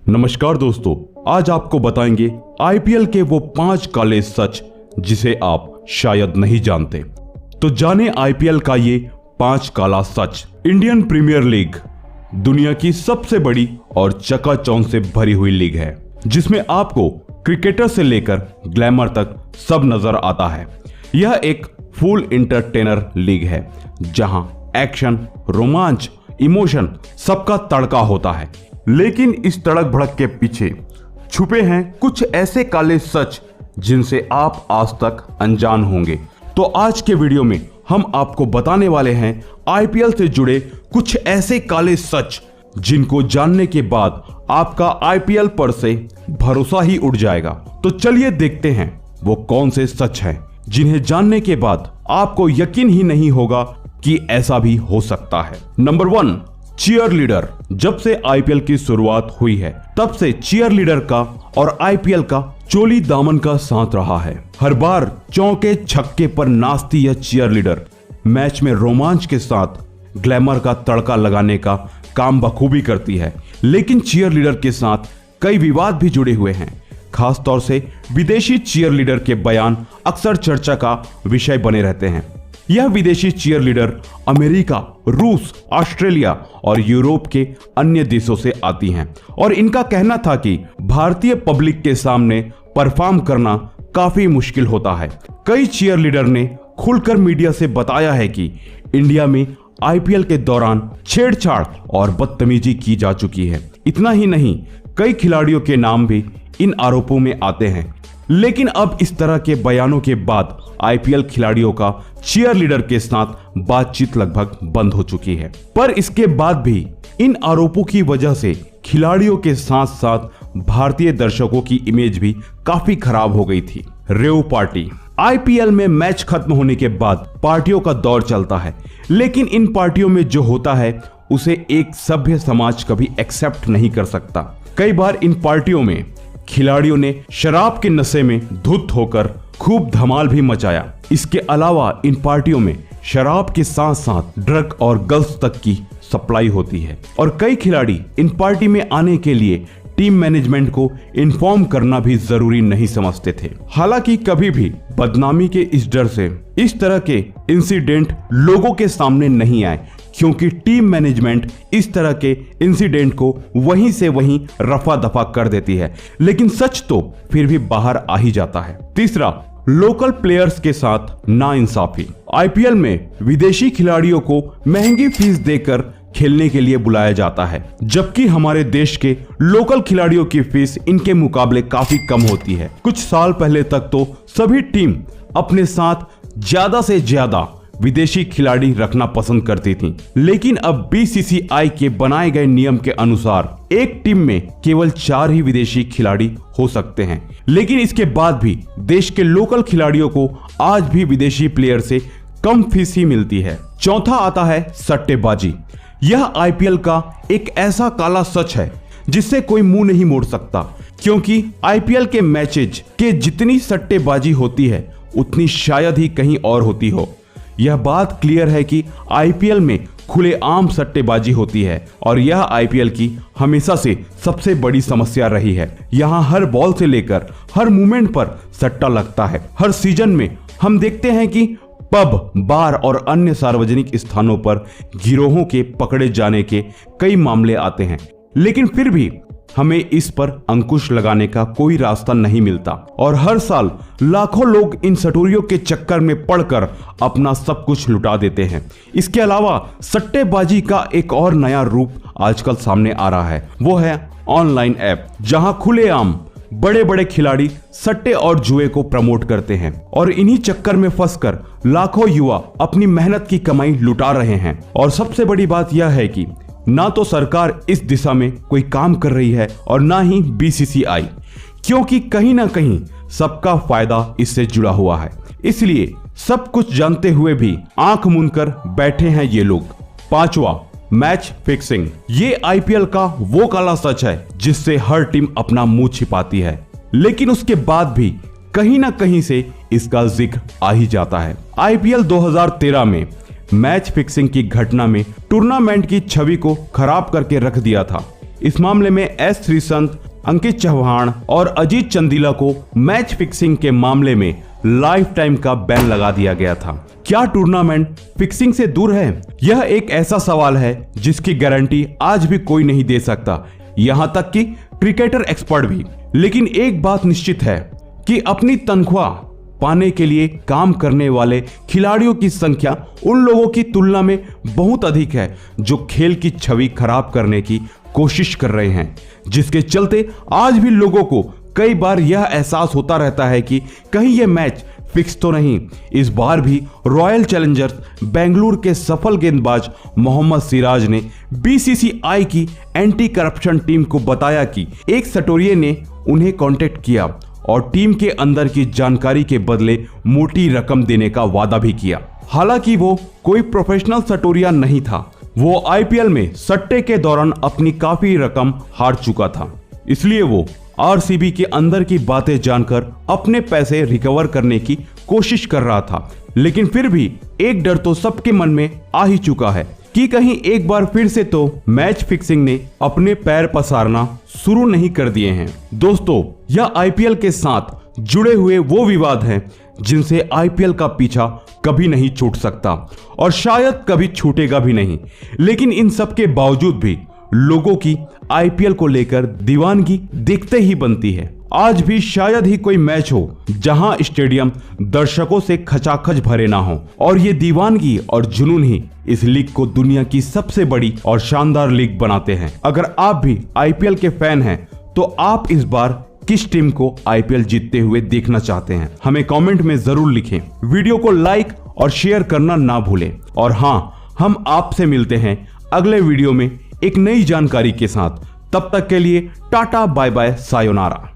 नमस्कार दोस्तों, आज आपको बताएंगे आईपीएल के वो 5 काले सच जिसे आप शायद नहीं जानते। तो जाने आईपीएल का ये 5 काला सच। इंडियन प्रीमियर लीग दुनिया की सबसे बड़ी और चकाचौंध से भरी हुई लीग है, जिसमें आपको क्रिकेटर से लेकर ग्लैमर तक सब नजर आता है। यह एक फुल इंटरटेनर लीग है, जहां एक्शन, रोमांच, इमोशन सबका तड़का होता है। लेकिन इस तड़क भड़क के पीछे छुपे हैं कुछ ऐसे काले सच जिनसे आप आज तक अनजान होंगे। तो आज के वीडियो में हम आपको बताने वाले हैं आईपीएल से जुड़े कुछ ऐसे काले सच जिनको जानने के बाद आपका आईपीएल पर से भरोसा ही उड़ जाएगा। तो चलिए देखते हैं वो कौन से सच हैं जिन्हें जानने के बाद आपको यकीन ही नहीं होगा कि ऐसा भी हो सकता है। Number 1, cheerleader. जब से आईपीएल की शुरुआत हुई है, तब से चीयर लीडर का और आईपीएल का चोली दामन का साथ रहा है। हर बार चौके छक्के पर नाचती यह चीयर लीडर मैच में रोमांच के साथ ग्लैमर का तड़का लगाने का काम बखूबी करती है। लेकिन चीयर लीडर के साथ कई विवाद भी जुड़े हुए हैं। खास तौर से विदेशी चीयर लीडर के बयान अक्सर चर्चा का विषय बने रहते हैं। यह विदेशी चीयर लीडर अमेरिका, रूस, ऑस्ट्रेलिया और यूरोप के अन्य देशों से आती हैं और इनका कहना था कि भारतीय पब्लिक के सामने परफॉर्म करना काफी मुश्किल होता है। कई चीयर लीडर ने खुलकर मीडिया से बताया है कि इंडिया में आईपीएल के दौरान छेड़छाड़ और बदतमीजी की जा चुकी है। इतना ही नहीं, कई खिलाड़ियों के नाम भी इन आरोपों में आते हैं। लेकिन अब इस तरह के बयानों के बाद आईपीएल खिलाड़ियों का चीयर लीडर के साथ बातचीत लगभग बंद हो चुकी है। पर इसके बाद भी इन आरोपों की वजह से खिलाड़ियों के साथ साथ भारतीय दर्शकों की इमेज भी काफी खराब हो गई थी। Rave party. आईपीएल में मैच खत्म होने के बाद पार्टियों का दौर चलता है, लेकिन इन पार्टियों में जो होता है उसे एक सभ्य समाज कभी एक्सेप्ट नहीं कर सकता। कई बार इन पार्टियों में खिलाड़ियों ने शराब के नशे में धुत होकर खूब धमाल भी मचाया। इसके अलावा इन पार्टियों में शराब के साथ साथ ड्रग और गर्ल्स तक की सप्लाई होती है और कई खिलाड़ी इन पार्टी में आने के लिए टीम मैनेजमेंट को इन्फॉर्म करना भी जरूरी नहीं समझते थे। हालांकि कभी भी बदनामी के इस डर से इस तरह के इंसिडेंट लोगों के सामने नहीं आए, क्योंकि टीम मैनेजमेंट इस तरह के इंसिडेंट को वहीं से वहीं रफा दफा कर देती है। लेकिन सच तो फिर भी बाहर आ ही जाता है। तीसरा, लोकल प्लेयर्स के साथ नाइंसाफी। आईपीएल में विदेशी खिलाड़ियों को महंगी फीस देकर खेलने के लिए बुलाया जाता है, जबकि हमारे देश के लोकल खिलाड़ियों की फीस इनके मुकाबले काफी कम होती है। कुछ साल पहले तक तो सभी टीम अपने साथ ज्यादा से ज्यादा विदेशी खिलाड़ी रखना पसंद करती थी, लेकिन अब बीसीसीआई के बनाए गए नियम के अनुसार एक टीम में केवल 4 ही विदेशी खिलाड़ी हो सकते हैं। लेकिन इसके बाद भी देश के लोकल खिलाड़ियों को आज भी विदेशी प्लेयर से कम फीस ही मिलती है। चौथा आता है सट्टेबाजी। यह आईपीएल का एक ऐसा काला सच है जिससे कोई मुंह नहीं मोड़ सकता, क्योंकि आईपीएल के मैचेज के जितनी सट्टेबाजी होती है उतनी शायद ही कहीं और होती हो। यह बात क्लियर है कि आईपीएल में खुलेआम सट्टेबाजी होती है और यह आईपीएल की हमेशा से सबसे बड़ी समस्या रही है। यहाँ हर बॉल से लेकर हर मूवमेंट पर सट्टा लगता है। हर सीजन में हम देखते हैं कि पब, बार और अन्य सार्वजनिक स्थानों पर गिरोहों के पकड़े जाने के कई मामले आते हैं, लेकिन फिर भी हमें इस पर अंकुश लगाने का कोई रास्ता नहीं मिलता और हर साल लाखों लोग इन सटोरियों के चक्कर में पड़कर अपना सब कुछ लुटा देते हैं। इसके अलावा सट्टेबाजी का एक और नया रूप आजकल सामने आ रहा है, वो है ऑनलाइन ऐप, जहां खुलेआम बड़े बड़े खिलाड़ी सट्टे और जुए को प्रमोट करते हैं और इन्हीं चक्कर में फंसकर लाखों युवा अपनी मेहनत की कमाई लुटा रहे हैं। और सबसे बड़ी बात यह है कि ना तो सरकार इस दिशा में कोई काम कर रही है और ना ही बीसीसीआई, क्योंकि कहीं ना कहीं सबका फायदा इससे जुड़ा हुआ है। इसलिए सब कुछ जानते हुए भी आंख मूंदकर बैठे हैं ये लोग। पांचवा, मैच फिक्सिंग। ये आईपीएल का वो काला सच है जिससे हर टीम अपना मुंह छिपाती है, लेकिन उसके बाद भी कहीं ना कहीं से इसका जिक्र आ ही जाता है। आईपीएल 2013 में मैच फिक्सिंग की घटना में टूर्नामेंट की छवि को खराब करके रख दिया था। इस मामले में एस श्रीसंत, अंकित चौहान और अजीत चंदीला को मैच फिक्सिंग के मामले में लाइफ टाइम का बैन लगा दिया गया था। क्या टूर्नामेंट फिक्सिंग से दूर है? यह एक ऐसा सवाल है जिसकी गारंटी आज भी कोई नहीं दे सकता, यहां तक कि क्रिकेटर एक्सपर्ट भी। लेकिन एक बात निश्चित है कि अपनी तनख्वाह पाने के लिए काम करने वाले खिलाड़ियों की संख्या उन लोगों की तुलना में बहुत अधिक है जो खेल की छवि खराब करने की कोशिश कर रहे हैं, जिसके चलते आज भी लोगों को कई बार यह एहसास होता रहता है कि कहीं यह मैच फिक्स तो नहीं। इस बार भी रॉयल चैलेंजर्स बेंगलुरु के सफल गेंदबाज मोहम्मद सिराज ने बीसीसीआई की एंटी करप्शन टीम को बताया कि एक सटोरिये ने उन्हें कांटेक्ट किया और टीम के अंदर की जानकारी के बदले मोटी रकम देने का वादा भी किया। हालांकि वो कोई प्रोफेशनल सटोरिया नहीं था, वो आईपीएल में सट्टे के दौरान अपनी काफी रकम हार चुका था, इसलिए वो आरसीबी के अंदर की बातें जानकर अपने पैसे रिकवर करने की कोशिश कर रहा था। लेकिन फिर भी एक डर तो सबके मन में आ ही चुका है कि कहीं एक बार फिर से तो मैच फिक्सिंग ने अपने पैर पसारना शुरू नहीं कर दिए हैं। दोस्तों, यह आईपीएल के साथ जुड़े हुए वो विवाद हैं जिनसे आईपीएल का पीछा कभी नहीं छूट सकता और शायद कभी छूटेगा भी नहीं। लेकिन इन सब के बावजूद भी लोगों की आईपीएल को लेकर दीवानगी देखते ही बनती है। आज भी शायद ही कोई मैच हो जहां स्टेडियम दर्शकों से खचाखच भरे ना हो, और ये दीवानगी और जुनून ही इस लीग को दुनिया की सबसे बड़ी और शानदार लीग बनाते हैं। अगर आप भी आईपीएल के फैन हैं तो आप इस बार किस टीम को आईपीएल जीतते हुए देखना चाहते हैं, हमें कमेंट में जरूर लिखें। वीडियो को लाइक और शेयर करना ना भूलें। और हाँ, हम आपसे मिलते हैं अगले वीडियो में एक नई जानकारी के साथ। तब तक के लिए टाटा, बाय बाय, सायोनारा।